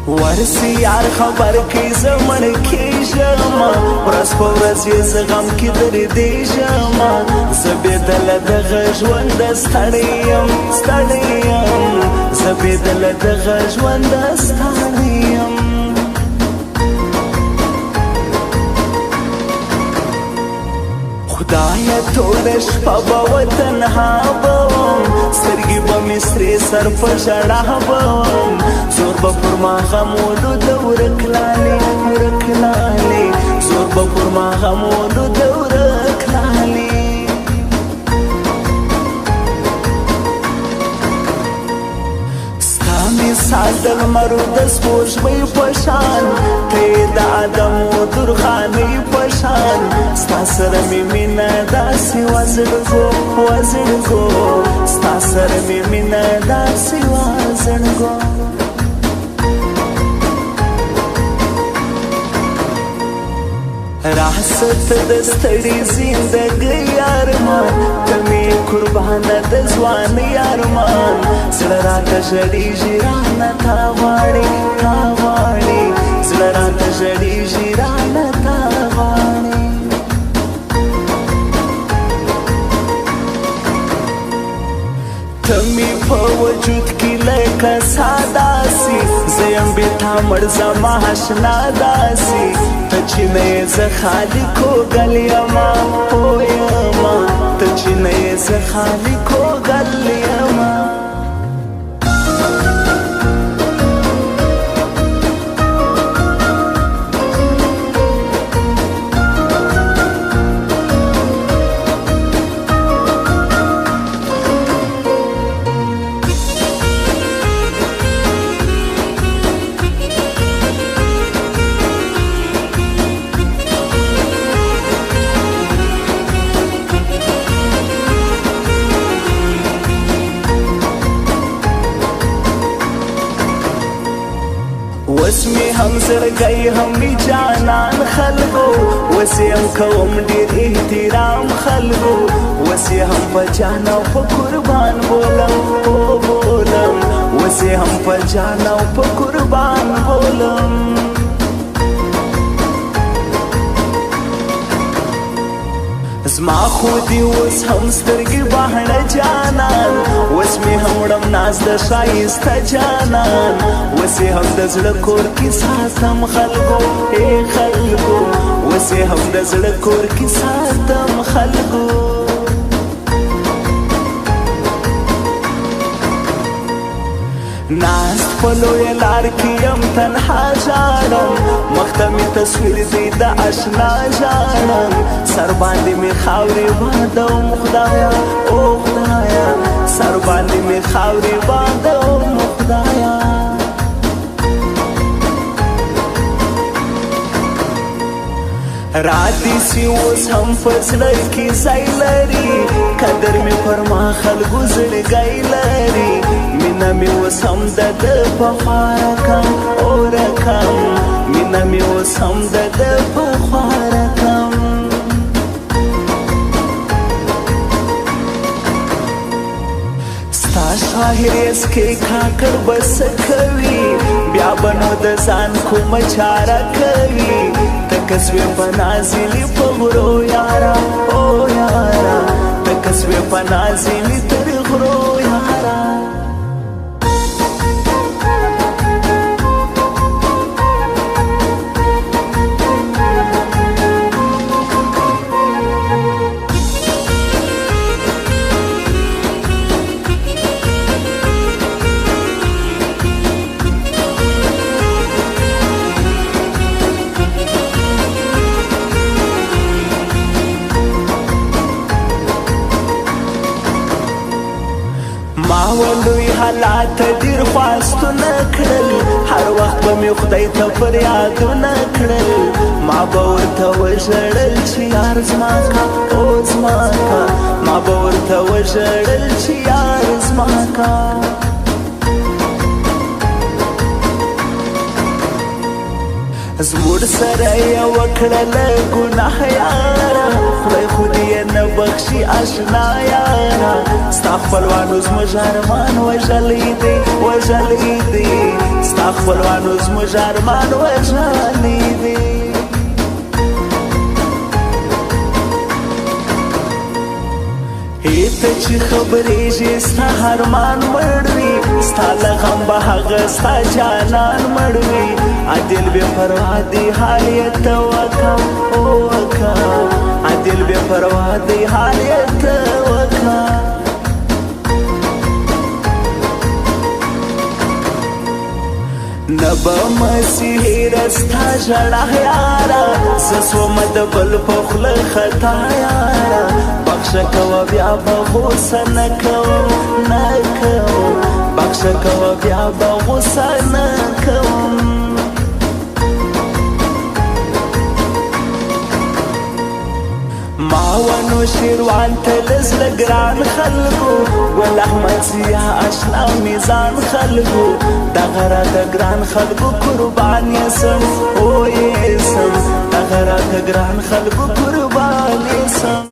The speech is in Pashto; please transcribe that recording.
ورسی یار خبر کی زمن کی جما ورس په ورځ یې زغم کی در دی جما زبیدل دغه ژوند ستړیم زبیدل دغه ژوند ستړیم خدایا ټوله شپه به وتنها بوم سترګې به مې سرې سر په ژړا بوم زور به پر ما غمولو د ورک لالې زور به پر ما غمولو د ورک لالې ستا مثال د لمرو د سپوږمۍ په شان ته یې د ادمو درخانۍ په شان ستا سره مې مینه داسې وزړګو ستا سره مې مینه داسې وزړګو راست د ستړي زندګۍ ارمان ته مې قربانه د ځوانۍ ارمان زړه راته ژړېږي رانه تا غواړي زړه راته ژړېږي رانه تا غواړي ته مې په وجود کې لکه ساداسي زه یم بې تا مړ زما اشنا داسي ته چې نه یې زه خالي کوږل یمه پوه یمه ته چې نه یې زه خالي کوږل یمه وس می هم زړګی هم می جانان خلکو وس یې هم کوم ډېر احترام خلکو وس یې هم په جان او په قربان بولم وس یې هم په جان او په قربان بولم زما خو دې اوس هم سترګې بهړه جانان اوس مې هم وړم ناز د ښایسته جانان اوس یې هم د زړه کور کې ساتم خلکو اوس یې هم د زړه کور کې ساتم خلکو ناست په لویه لار کې یم تنها ژاړم مخ ته مې تصویر دی د اشنا ژاړم سر باندې مې خاورې بادوم خدایا سر باندې مې خاورې بادوم خدایا راتی سی اوس هم فزړه کې ځای لري قدر مې پر ما خلکو زړګی لري مینه مې اوس هم د ده په خوا رکم مینه مې اوس هم د ده په خوا رکم ستا شاهر اسکې کاکړ بس کوي بیا به نو د ځان کومه چاره کوي تکه سوې په نازلي په غرو یاره تکه سوې په نازلي تر غرو یاره ما ولوی حالات ډیر خواستونه کړل هر وخت به مې خدای ته فریادونه کړل ما به ورته وژړل چې یار زما کا ما به ورته وژړل چې یار زما کا زموږ سره یې وکړله ګناه یاره خدای خو دې یې نه بخښي اشنا یاره ستا خپلوانو زموږ ارمان وژلی دی ستا ستا خپلوانو زموږ ارمان وژلی دی ته چې خبرېږي ستا ارمان مړ وي ستا له غم به هغه ستا جانان مړ وي عادل بې پروا دی حال یې ته وکړه عادل بې پروا دی حال یې ته وکړه نه به مسیحه ستا ژړا یاره زه سومه د بل په خوله خطا یاره بخښه کوه بیا به غوسه نه کوم بخښه کوه بیا به غوسه نه کوم ما ونو شیروان ته لزړه ګران خلکو ګل احمد ضیا اشنا میزان خلکو دغه راته ګران خلکو قربان یې سم دغه راته ګران خلکو قربان یې سم